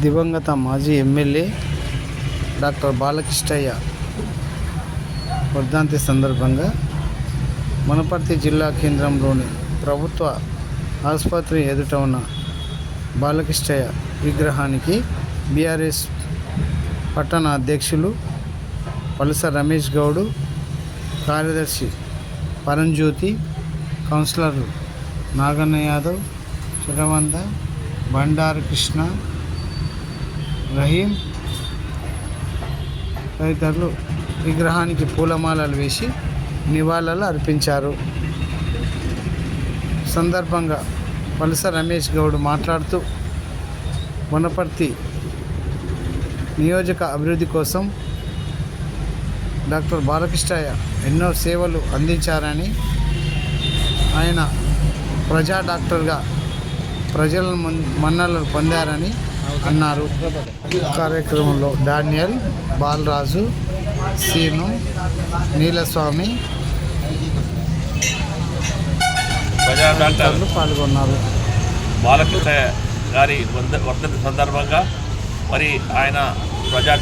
దివంగత మాజీ MLA doctor Balakrishnaiah వర్ధంతి సందర్భంగా వనపర్తి జిల్లా కేంద్రంలోని ప్రభుత్వ ఆసుపత్రి ఎదుట ఉన్న బాలకృష్ణయ్య విగ్రహానికి బీఆర్ఎస్ పట్టణ అధ్యక్షులు పలుస రమేష్ గౌడ్, కార్యదర్శి పరంజ్యోతి, కౌన్సిలర్లు నాగన్న యాదవ్, చిరవంద, బండారు కృష్ణ, రహీం తదితరులు విగ్రహానికి పూలమాలలు వేసి నివాళులు అర్పించారు. సందర్భంగా పలుస రమేష్ గౌడ్ మాట్లాడుతూ వనపర్తి నియోజక అభివృద్ధి కోసం డాక్టర్ బాలకృష్ణయ్య ఎన్నో సేవలు అందించారని, ఆయన ప్రజా డాక్టర్గా ప్రజల మన్ననలు పొందారని అన్నారు. కార్యక్రమంలో డానియల్, బాలరాజు, సీను, నీలస్వామి ప్రజా డాక్టర్లు పాల్గొన్నారు. బాలకృష్ణ గారి వర్ధంతి సందర్భంగా మరి ఆయన ప్రజా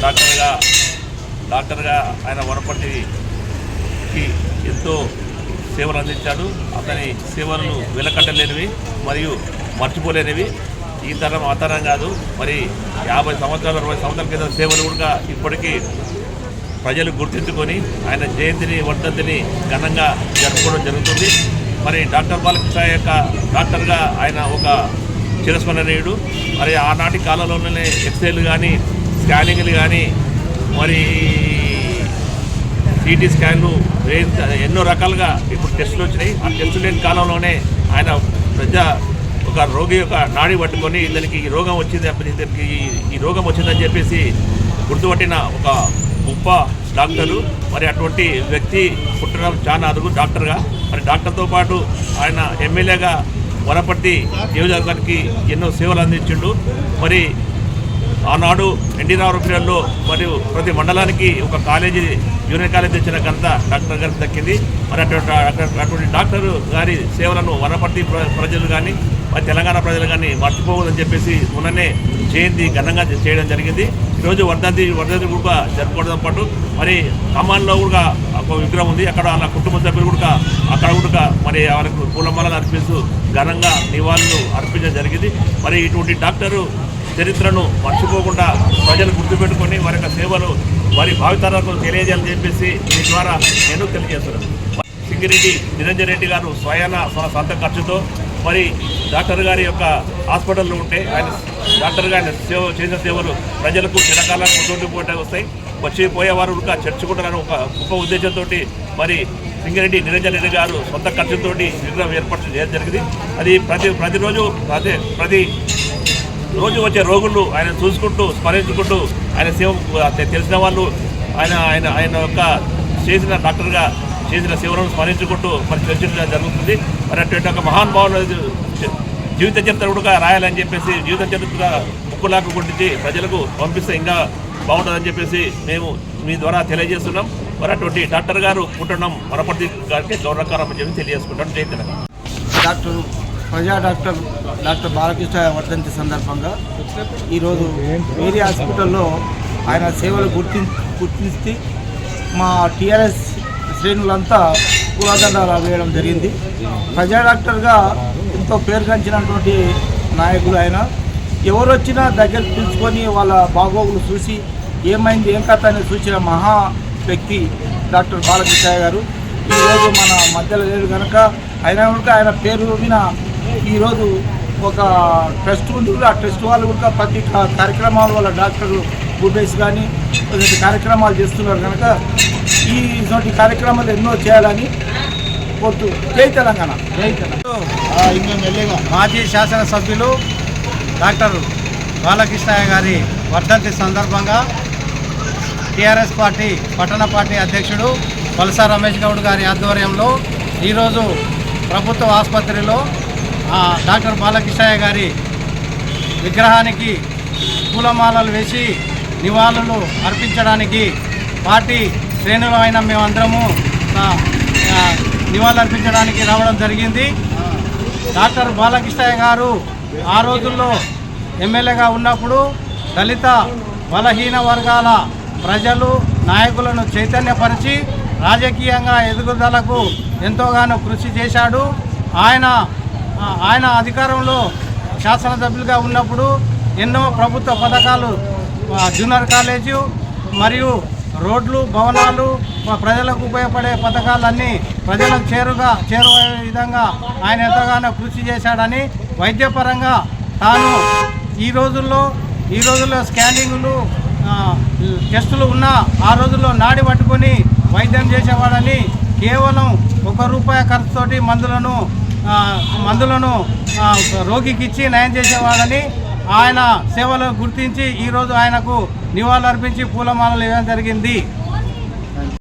డాక్టర్గా ఆయన వనపర్తికి ఎంతో సేవలు అందించాడు. అతని సేవలను వెలకట్టలేనివి మరియు మర్చిపోలేనివి. ఈ తరం ఆ తరం కాదు, మరి 50 సంవత్సరాలు 60 సంవత్సరాల కింద సేవలు కూడా ఇప్పటికీ ప్రజలు గుర్తించుకొని ఆయన జయంతిని వర్ధంతిని ఘనంగా జరుపుకోవడం జరుగుతుంది. మరి డాక్టర్ బాలకృష్ణ యొక్క డాక్టర్గా ఆయన ఒక చిరస్మరణీయుడు. మరి ఆనాటి కాలంలోనే ఎక్స్రేలు కానీ, స్కానింగ్లు కానీ, మరి సిటీ స్కాన్లు ఎన్నో రకాలుగా ఇప్పుడు టెస్టులు వచ్చినాయి. ఆ టెస్టులు లేని కాలంలోనే ఆయన ఒక రోగి యొక్క నాడి పట్టుకొని ఇతనికి ఈ రోగం వచ్చింది, ఇతనికి ఈ రోగం వచ్చిందని చెప్పేసి గుర్తుపట్టిన ఒక గొప్ప డాక్టరు. మరి అటువంటి వ్యక్తి పుట్టడం చాలా అరుగు డాక్టర్గా. మరి డాక్టర్తో పాటు ఆయన ఎమ్మెల్యేగా వనపర్తి నియోజకవర్గానికి ఎన్నో సేవలు అందించిండు. మరి ఆనాడు ఎన్టీ రామారావు పీరియడ్లో మరియు ప్రతి మండలానికి ఒక కాలేజీ, జూనియర్ కాలేజీ తెచ్చిన ఘనత డాక్టర్ గారికి దక్కింది. మరి అటువంటి డాక్టర్ గారి సేవలను వనపర్తి ప్రజలు కానీ, మరి తెలంగాణ ప్రజలు కానీ మర్చిపోవద్దని చెప్పేసి మొన్ననే జయంతి ఘనంగా చేయడం జరిగింది. ఈరోజు వర్ధంతి కూడా జరుపుకోవడంతో పాటు మరి ఖమ్మంలో కూడా ఒక విగ్రహం ఉంది. అక్కడ వాళ్ళ కుటుంబ సభ్యులు కూడా అక్కడ కూడా మరి వాళ్ళకు పూలమాలను అర్పిస్తూ ఘనంగా నివాళులు అర్పించడం జరిగింది. మరి ఇటువంటి డాక్టరు చరిత్రను మర్చిపోకుండా ప్రజలు గుర్తుపెట్టుకొని వారి యొక్క సేవలు వారి భావితరాలకు తెలియజేయాలని చెప్పేసి మీ ద్వారా నేను తెలియజేస్తున్నాను. సింగిరెడ్డి నిరంజన్ రెడ్డి గారు స్వయాన సొంత ఖర్చుతో మరి డాక్టర్ గారి యొక్క హాస్పిటల్లో ఉంటే ఆయన డాక్టర్గా ఆయన చేసిన సేవలు ప్రజలకు చిరకాలం గుర్తుండిపోతే వస్తాయి. వచ్చిపోయేవారు కూడా చర్చకుంటారని ఒక గొప్ప ఉద్దేశంతో మరి సింగిరెడ్డి నిరంజన్ రెడ్డి గారు సొంత ఖర్చుతో విగ్రహం ఏర్పాటు చేయడం జరిగింది. అది ప్రతి రోజు వచ్చే రోగులు ఆయన చూసుకుంటూ స్మరించుకుంటూ ఆయన సేవ తెలిసిన వాళ్ళు ఆయన యొక్క చేసిన డాక్టర్గా చేసిన సేవలను స్మరించుకుంటూ మరి చర్చించడం జరుగుతుంది. మరి అటువంటి ఒక మహానుభావులు జీవిత చరిత్ర కూడా రాయాలని చెప్పేసి జీవిత చరిత్ర ముక్కులాకు గురించి ప్రజలకు పంపిస్తే ఇంకా బాగుంటుందని చెప్పేసి మేము మీ ద్వారా తెలియజేస్తున్నాం. మరి అటువంటి డాక్టర్ గారు పుట్టడం వనపర్తి గారికి గౌరవకారం అని చెప్పి తెలియజేసుకుంటాం. జై తెలంగాణ. ప్రజా డాక్టర్ బాలకృష్ణ వర్ధంతి సందర్భంగా ఈరోజు వేరే హాస్పిటల్లో ఆయన సేవలు గుర్తించి మా టీఆర్ఎస్ శ్రేణులంతా పూలదండలు వేయడం జరిగింది. ప్రజా డాక్టర్గా ఎంతో పేరుగాంచినటువంటి నాయకులు ఆయన. ఎవరు వచ్చినా దగ్గర పిలుచుకొని వాళ్ళ బాగోగులు చూసి ఏమైంది ఏం కథ అని చూసిన మహా వ్యక్తి డాక్టర్ బాలకృష్ణ గారు. ఈరోజు మన మధ్యలో లేదు కనుక ఆయన పేరు విన ఈరోజు ఒక ట్రస్ట్ ఉంది. ఆ ట్రస్ట్ వాళ్ళు కూడా ప్రతి కార్యక్రమాల వల్ల డాక్టర్లు గుడ్డేసి కానీ కార్యక్రమాలు చేస్తున్నారు కనుక ఇటువంటి కార్యక్రమాలు ఎన్నో చేయాలని కోరుతూ జై తెలంగాణ. మాజీ శాసనసభ్యులు డాక్టర్ బాలకృష్ణయ్య గారి వర్ధంతి సందర్భంగా టీఆర్ఎస్ పార్టీ పట్టణ పార్టీ అధ్యక్షుడు పలుస రమేష్ గౌడ్ గారి ఆధ్వర్యంలో ఈరోజు ప్రభుత్వ ఆసుపత్రిలో డాక్టర్ బాలకృష్ణయ్య గారి విగ్రహానికి పూలమాలలు వేసి నివాళులు అర్పించడానికి పార్టీ శ్రేణులమైన మేమందరము నివాళులు అర్పించడానికి రావడం జరిగింది. డాక్టర్ బాలకృష్ణయ్య గారు ఆ రోజుల్లో ఎమ్మెల్యేగా ఉన్నప్పుడు దళిత బలహీన వర్గాల ప్రజలు నాయకులను చైతన్యపరిచి రాజకీయంగా ఎదుగుదలకు ఎంతోగానో కృషి చేశాడు. ఆయన అధికారంలో శాసనసభ్యులుగా ఉన్నప్పుడు ఎన్నో ప్రభుత్వ పథకాలు, జూనియర్ కాలేజు మరియు రోడ్లు, భవనాలు, ప్రజలకు ఉపయోగపడే పథకాలన్నీ ప్రజలకు చేరువయ్యే విధంగా ఆయన ఎంతగానో కృషి చేశాడని, వైద్యపరంగా తాను ఈ రోజుల్లో స్కానింగ్లు, టెస్టులు ఉన్న ఆ రోజుల్లో నాడి పట్టుకొని వైద్యం చేసేవాడని, కేవలం ₹1 ఖర్చుతోటి మందులను రోగికి ఇచ్చి నయం చేసేవాడని ఆయన సేవలను గుర్తించి ఈరోజు ఆయనకు నివాళులర్పించి పూలమాలలు ఇవ్వడం జరిగింది.